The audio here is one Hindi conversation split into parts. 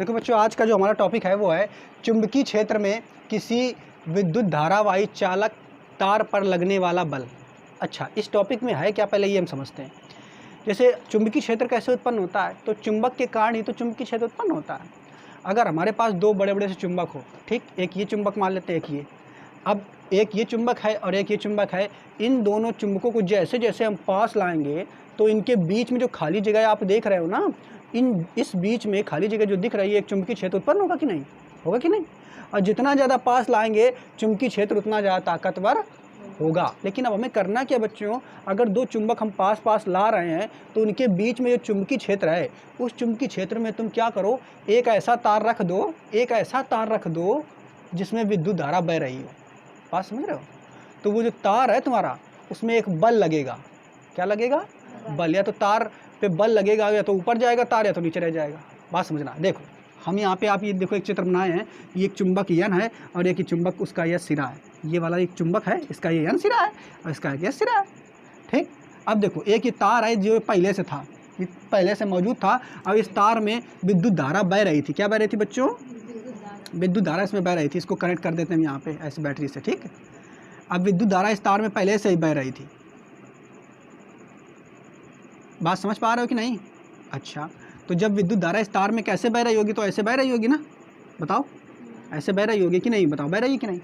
देखो बच्चों, आज का जो हमारा टॉपिक है वो है चुंबकीय क्षेत्र में किसी विद्युत धारावाही चालक तार पर लगने वाला बल। अच्छा, इस टॉपिक में है क्या, पहले ये हम समझते हैं। जैसे चुंबकीय क्षेत्र कैसे उत्पन्न होता है, तो चुंबक के कारण ही तो चुंबकीय क्षेत्र उत्पन्न होता है। अगर हमारे पास दो बड़े बड़े से चुंबक हो, ठीक, एक ये चुंबक मान लेते हैं, एक ये, अब एक ये चुंबक है और एक ये चुंबक है। इन दोनों चुंबकों को जैसे जैसे हम पास लाएंगे तो इनके बीच में जो खाली जगह आप देख रहे हो ना, इस बीच में खाली जगह जो दिख रही है, एक चुंबकीय क्षेत्र उत्पन्न होगा कि नहीं, होगा कि नहीं। और जितना ज़्यादा पास लाएंगे चुंबकीय क्षेत्र उतना ज़्यादा ताकतवर होगा। लेकिन अब हमें करना क्या बच्चों, अगर दो चुंबक हम पास पास ला रहे हैं तो उनके बीच में जो चुंबकीय क्षेत्र है, उस चुंबकीय क्षेत्र में तुम क्या करो, एक ऐसा तार रख दो जिसमें विद्युत धारा बह रही हो। बात समझ रहे हो। तो वो जो तार है तुम्हारा, उसमें एक बल लगेगा। क्या लगेगा? बल। या तो तार पे बल लगेगा, या तो ऊपर जाएगा तार, या तो नीचे रह जाएगा। बात समझना। देखो हम यहाँ पे, आप ये देखो एक चित्र बनाए हैं, ये एक चुंबक यन है और एक ही चुंबक उसका यह सिरा है। ये वाला एक चुंबक है, इसका ये यन सिरा है और इसका यह सिरा है, ठीक। अब देखो एक ये तार है जो पहले से था, ये पहले से मौजूद था। अब इस तार में विद्युत धारा बह रही थी। क्या बह रही थी बच्चों? विद्युत धारा इसमें बह रही थी। इसको कनेक्ट कर देते हैं यहाँ पे ऐसे बैटरी से, ठीक। अब विद्युत धारा इस तार में पहले से ही बह रही थी। बात समझ पा रहे हो कि नहीं? अच्छा, तो जब विद्युत धारा इस तार में कैसे बह रही होगी, तो ऐसे बह रही होगी ना, बताओ, ऐसे बह रही होगी कि नहीं, बताओ, बह रही है कि नहीं।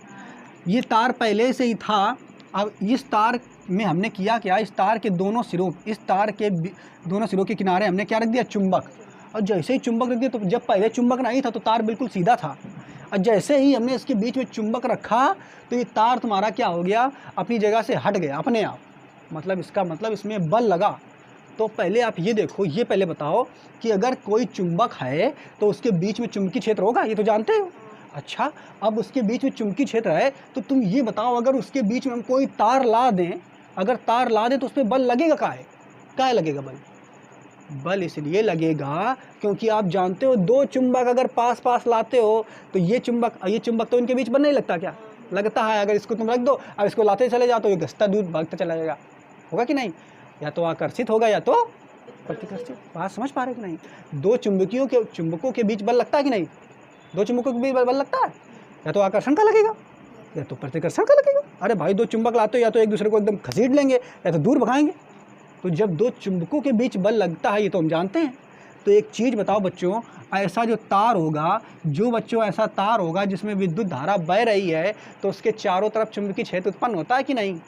ये तार पहले से ही था। अब इस तार में हमने किया क्या, इस तार के दोनों सिरों, इस तार के दोनों सिरों के किनारे हमने क्या रख दिया, चुंबक। और जैसे ही चुंबक रख दिया, तो जब पहले चुंबक नहीं था तो तार बिल्कुल सीधा था, और जैसे ही हमने इसके बीच में चुंबक रखा तो ये तार तुम्हारा क्या हो गया, अपनी जगह से हट गया अपने आप। मतलब इसका मतलब इसमें बल लगा। तो पहले आप ये देखो, ये पहले बताओ कि अगर कोई चुंबक है तो उसके बीच में चुंबकीय क्षेत्र होगा, ये तो जानते हो। अच्छा, अब उसके बीच में चुंबकीय क्षेत्र है तो तुम ये बताओ, अगर उसके बीच में हम कोई तार ला दें, अगर तार ला दें तो उसमें बल लगेगा। काहे लगेगा बल? बल इसलिए लगेगा क्योंकि आप जानते हो, दो चुंबक अगर पास पास लाते हो तो ये चुंबक तो इनके बीच बल नहीं लगता। क्या लगता है? अगर इसको तुम रख दो, अब इसको लाते चले जाओ तो ये घसता दूर भागता चला जाएगा, होगा कि नहीं। या तो आकर्षित होगा या तो प्रतिकर्षित। बात समझ पा रहे कि नहीं। दो चुंबकों के बीच बल लगता है कि नहीं? दो चुंबकों के बीच बल लगता है, या तो आकर्षण का लगेगा या तो प्रतिकर्षण का लगेगा। अरे भाई, दो चुंबक लाते हो, या तो एक दूसरे को एकदम घसीट लेंगे या तो दूर भगाएंगे। तो जब दो चुंबकों के बीच बल लगता है, ये तो हम जानते हैं। तो एक चीज़ बताओ बच्चों, ऐसा जो तार होगा, ऐसा तार होगा जिसमें विद्युत धारा बह रही है, तो उसके चारों तरफ चुंबकीय क्षेत्र उत्पन्न होता है कि नहीं?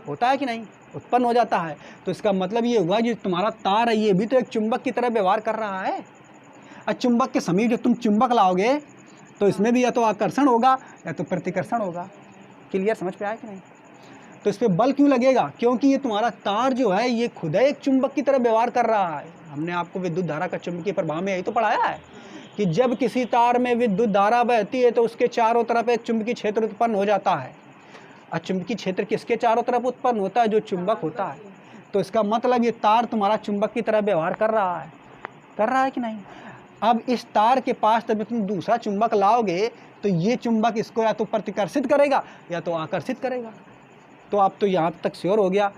होता है कि नहीं? उत्पन्न हो जाता है। तो इसका मतलब ये हुआ, जो तुम्हारा तार है ये भी तो एक चुंबक की तरह व्यवहार कर रहा है। और चुंबक के समीप जो तुम चुंबक लाओगे तो इसमें भी या तो आकर्षण होगा या तो प्रतिकर्षण होगा। क्लियर, समझ पे आया कि नहीं। तो इस पर बल क्यों लगेगा? क्योंकि ये तुम्हारा तार जो है ये खुद एक चुंबक की तरह व्यवहार कर रहा है। हमने आपको विद्युत धारा का चुंबकीय प्रभाव में यही तो पढ़ाया है कि जब किसी तार में विद्युत धारा बहती है तो उसके चारों तरफ एक चुंबकीय क्षेत्र उत्पन्न हो जाता है। और चुंबकीय क्षेत्र किसके चारों तरफ उत्पन्न होता है? जो चुंबक होता है। तो इसका मतलब ये तार तुम्हारा चुंबक की तरह व्यवहार कर रहा है कि नहीं। अब इस तार के पास जब तुम दूसरा चुंबक लाओगे तो ये चुंबक इसको या तो प्रतिकर्षित करेगा या तो आकर्षित करेगा। तो आप तो यहाँ तक श्योर हो गया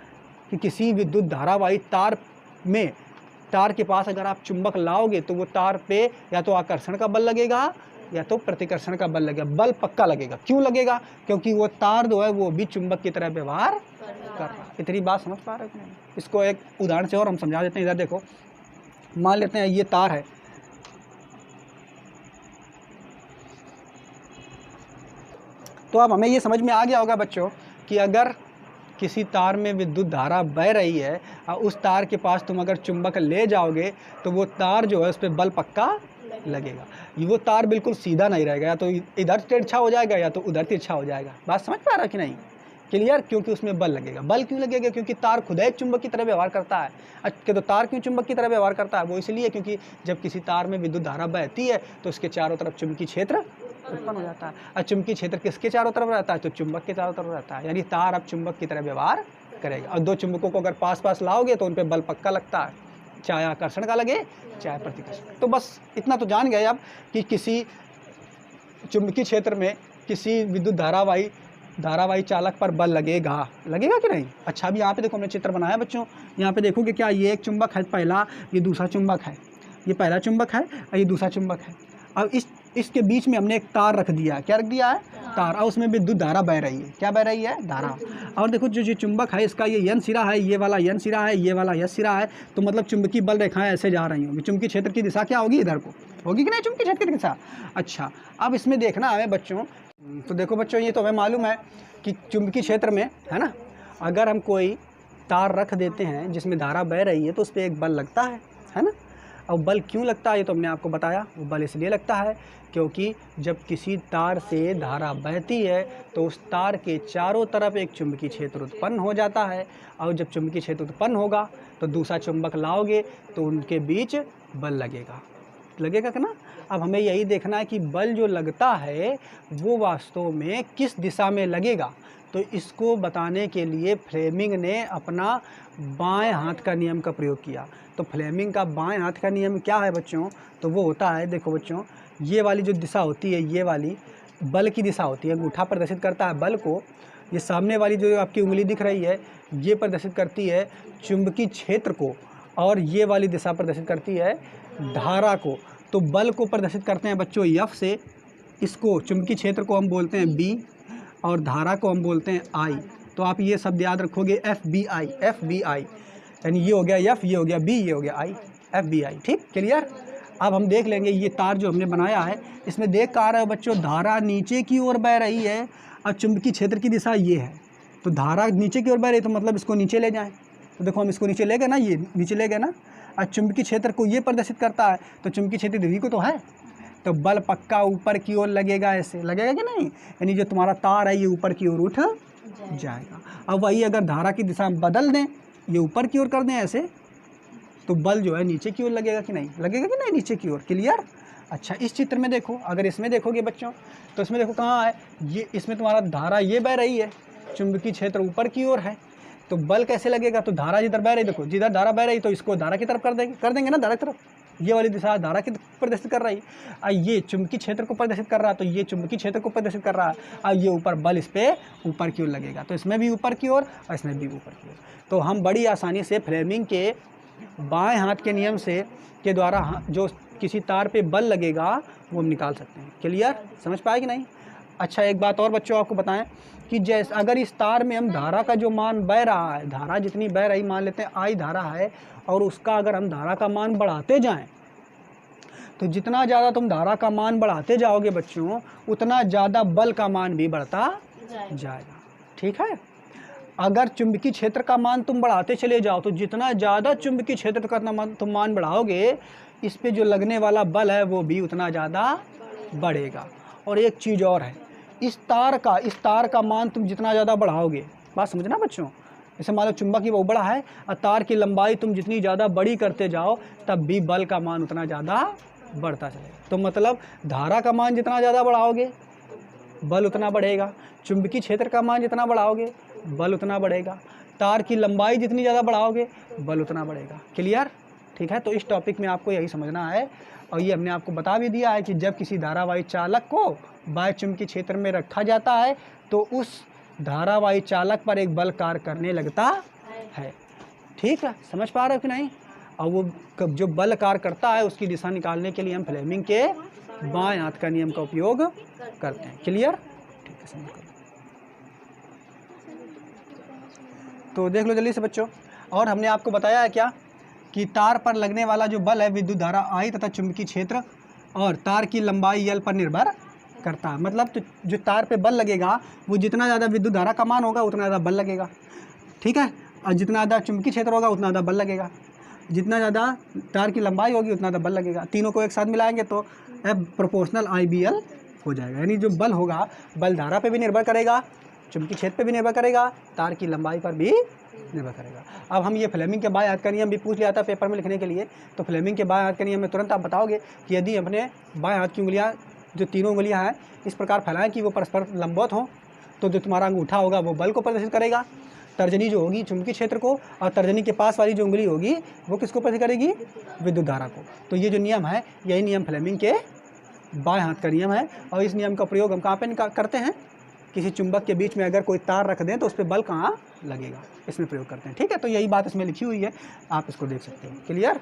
कि किसी विद्युत धारावाही तार के पास अगर आप चुंबक लाओगे तो वो तार पे या तो आकर्षण का बल लगेगा या तो प्रतिकर्षण का बल लगेगा। बल पक्का लगेगा। क्यों लगेगा? क्योंकि वो तार जो है वो भी चुंबक की तरह व्यवहार कर रहा है। इतनी बात समझ पा रहे हो? इसको एक उदाहरण से और हम समझा देते हैं। इधर देखो, मान लेते हैं ये तार है, तो अब हमें ये समझ में आ गया होगा बच्चों कि अगर किसी तार में विद्युत धारा बह रही है और उस तार के पास तुम अगर चुंबक ले जाओगे तो वो तार जो है उस पर बल पक्का लगेगा। वो तार बिल्कुल सीधा नहीं रहेगा, या तो इधर तिरछा हो जाएगा या तो उधर तिरछा हो जाएगा। बात समझ पा रहा कि नहीं? क्लियर। क्योंकि उसमें बल लगेगा। बल क्यों लगेगा? क्योंकि तार खुद एक चुंबक की तरह व्यवहार करता है। अच्छा, तो तार क्यों चुंबक की तरह व्यवहार करता है? वो इसलिए क्योंकि जब किसी तार में विद्युत धारा बहती है तो उसके चारों तरफ चुंबकीय क्षेत्र उत्पन्न हो जाता है। और चुंबकीय क्षेत्र किसके चारों तरफ रहता है? तो चुंबक के चारों तरफ रहता है। यानी तार अब चुंबक की तरह व्यवहार करेगा। और दो चुंबकों को अगर पास पास लाओगे तो उन पर बल पक्का लगता है, चाहे आकर्षण का लगे चाहे प्रतिकर्षण। तो बस इतना तो जान गए अब कि किसी चुंबकीय क्षेत्र में किसी विद्युत धारावाही चालक पर बल लगेगा कि नहीं। अच्छा, अभी यहाँ पे देखो हमने चित्र बनाया बच्चों। यहाँ पे देखो कि क्या ये एक चुंबक है पहला, ये दूसरा चुंबक है, ये पहला चुंबक है और ये दूसरा चुंबक है। अब इसके बीच में हमने एक तार रख दिया, क्या रख दिया है, तार, और उसमें विद्युत धारा बह रही है, क्या बह रही है, धारा। और देखो जो चुंबक है इसका ये N सिरा है, ये वाला N सिरा है, ये वाला S सिरा है, तो मतलब चुंबकीय बल रेखाएं ऐसे जा रही होंगी। चुंबकीय क्षेत्र की दिशा क्या होगी, इधर को होगी कि नहीं, चुंबकीय क्षेत्र की दिशा। अच्छा, अब इसमें देखना है बच्चों, तो देखो बच्चों ये तो हमें मालूम है कि चुंबकीय क्षेत्र में है ना, अगर हम कोई तार रख देते हैं जिसमें धारा बह रही है तो उस पर एक बल लगता है ना। अब बल क्यों लगता है ये तो हमने आपको बताया, वो बल इसलिए लगता है क्योंकि जब किसी तार से धारा बहती है तो उस तार के चारों तरफ एक चुंबकीय क्षेत्र उत्पन्न हो जाता है, और जब चुंबकीय क्षेत्र उत्पन्न होगा तो दूसरा चुंबक लाओगे तो उनके बीच बल लगेगा कि ना। अब हमें यही देखना है कि बल जो लगता है वो वास्तव में किस दिशा में लगेगा, तो इसको बताने के लिए फ्लेमिंग ने अपना बाएं हाथ का नियम का प्रयोग किया। तो फ्लेमिंग का बाएं हाथ का नियम क्या है बच्चों, तो वो होता है, देखो बच्चों, ये वाली जो दिशा होती है, ये वाली बल की दिशा होती है, अंगूठा प्रदर्शित करता है बल को, ये सामने वाली जो आपकी उंगली दिख रही है ये प्रदर्शित करती है चुंबकीय क्षेत्र को, और ये वाली दिशा प्रदर्शित करती है धारा को। तो बल को प्रदर्शित करते हैं बच्चों F से, इसको चुंबकीय क्षेत्र को हम बोलते हैं B और धारा को हम बोलते हैं I। तो आप ये शब्द याद रखोगे FBI, यानी ये हो गया F, ये हो गया B, ये हो गया I, FBI, ठीक, क्लियर। अब हम देख लेंगे ये तार जो हमने बनाया है, इसमें देख कर आ रहे हो बच्चों, धारा नीचे की ओर बह रही है और चुंबकीय क्षेत्र की दिशा ये है। तो धारा नीचे की ओर बह रही है तो मतलब इसको नीचे ले जाएं, तो देखो हम इसको नीचे ले गए ना, ये नीचे ले गए ना, और चुंबकीय क्षेत्र को ये प्रदर्शित करता है, तो चुंबकीय क्षेत्र ध्रुवी को तो है, तो बल पक्का ऊपर की ओर लगेगा, ऐसे लगेगा कि नहीं, यानी जो तुम्हारा तार है ये ऊपर की ओर उठ जाएगा। अब वही अगर धारा की दिशा बदल दें, ये ऊपर की ओर कर दें ऐसे, तो बल जो है नीचे की ओर लगेगा कि नहीं, लगेगा कि नहीं, नीचे की ओर, क्लियर। अच्छा, इस चित्र में देखो, अगर इसमें देखोगे बच्चों तो इसमें देखो कहाँ है, ये इसमें तुम्हारा धारा ये बह रही है, चुंबकीय क्षेत्र ऊपर की ओर है, तो बल कैसे लगेगा, तो धारा जिधर बह रही, देखो जिधर धारा बह रही तो इसको धारा की तरफ कर देंगे ना, धारा की तरफ, ये वाली दिशा धारा की प्रदर्शित कर रही है, ये चुंबकीय क्षेत्र को प्रदर्शित कर रहा है, तो ये चुंबकीय क्षेत्र को प्रदर्शित कर रहा है, और ये ऊपर बल इस पर ऊपर की ओर लगेगा, तो इसमें भी ऊपर की ओर और इसमें भी ऊपर की ओर। तो हम बड़ी आसानी से फ्लेमिंग के बाएं हाथ के नियम से के द्वारा जो किसी तार पे बल लगेगा वो हम निकाल सकते हैं, क्लियर, समझ पाए कि नहीं। अच्छा, एक बात और बच्चों आपको बताएं कि जैसे अगर इस तार में हम धारा का जो मान बह रहा है, धारा जितनी बह रही, मान लेते हैं I धारा है, और उसका अगर हम धारा का मान बढ़ाते जाएं, तो जितना ज़्यादा तुम धारा का मान बढ़ाते जाओगे बच्चों, उतना ज़्यादा बल का मान भी बढ़ता जाएगा, ठीक है। अगर चुंबकीय क्षेत्र का मान तुम बढ़ाते चले जाओ, तो जितना ज़्यादा चुंबकीय क्षेत्र का तुम मान बढ़ाओगे, इस पे जो लगने वाला बल है वो भी उतना ज़्यादा बढ़ेगा। और एक चीज़ और है, इस तार का मान तुम जितना ज़्यादा बढ़ाओगे, बात समझना बच्चों, जैसे मान लो चुंबक ही वो बड़ा है और तार की लंबाई तुम जितनी ज़्यादा बड़ी करते जाओ तब भी बल का मान उतना ज़्यादा बढ़ता चलेगा। तो मतलब धारा का मान जितना ज़्यादा बढ़ाओगे बल उतना बढ़ेगा, चुंबकीय क्षेत्र का मान जितना बढ़ाओगे बल उतना बढ़ेगा, तार की लंबाई जितनी ज़्यादा बढ़ाओगे बल उतना बढ़ेगा, क्लियर, ठीक है। तो इस टॉपिक में आपको यही समझना है, और ये हमने आपको बता भी दिया है कि जब किसी धारावाही चालक को बाह्य चुंबकीय क्षेत्र में रखा जाता है तो उस धारावाही चालक पर एक बल कार्य करने लगता है, ठीक है, समझ पा रहे हो कि नहीं। और वो जो बल कार्य करता है उसकी दिशा निकालने के लिए हम फ्लेमिंग के बाएं हाथ का नियम का उपयोग करते हैं, क्लियर, ठीक है, समझ। तो देख लो जल्दी से बच्चों, और हमने आपको बताया है क्या कि तार पर लगने वाला जो बल है विद्युत धारा I तथा चुंबकीय क्षेत्र और तार की लंबाई L पर निर्भर करता है। मतलब तो जो तार पे बल लगेगा वो जितना ज़्यादा विद्युत धारा का मान होगा उतना ज़्यादा बल लगेगा, ठीक है, और जितना ज़्यादा चुंबकीय क्षेत्र होगा उतना ज़्यादा बल लगेगा, जितना ज़्यादा तार की लंबाई होगी उतना ज़्यादा बल लगेगा। तीनों को एक साथ मिलाएंगे तो F प्रोपोर्शनल IBL हो जाएगा, यानी जो बल होगा बल धारा पे भी निर्भर करेगा, चुंबकीय क्षेत्र पे भी निर्भर करेगा, तार की लंबाई पर भी निर्भर करेगा। अब हम ये फ्लेमिंग के बाएं हाथ का नियम भी पूछ लिया था पेपर में लिखने के लिए, तो फ्लेमिंग के बाएं हाथ के नियम में तुरंत आप बताओगे कि यदि अपने बाएं हाथ की उंगलियां जो तीनों उंगलियां हैं इस प्रकार फैलाएं कि वो परस्पर लंबवत हों, तो जो तुम्हारा अंगूठा होगा वो बल को प्रदर्शित करेगा, तर्जनी जो होगी चुंबकीय क्षेत्र को, और तर्जनी के पास वाली जो उंगली होगी वो किसको प्रदर्शित करेगी, विद्युत धारा को। तो ये जो नियम है यही नियम फ्लेमिंग के बाएं हाथ का नियम है, और इस नियम का प्रयोग हम कहाँ पे करते हैं, किसी चुंबक के बीच में अगर कोई तार रख दें तो उस पर बल कहाँ लगेगा, इसमें प्रयोग करते हैं, ठीक है। तो यही बात इसमें लिखी हुई है, आप इसको देख सकते हैं, क्लियर।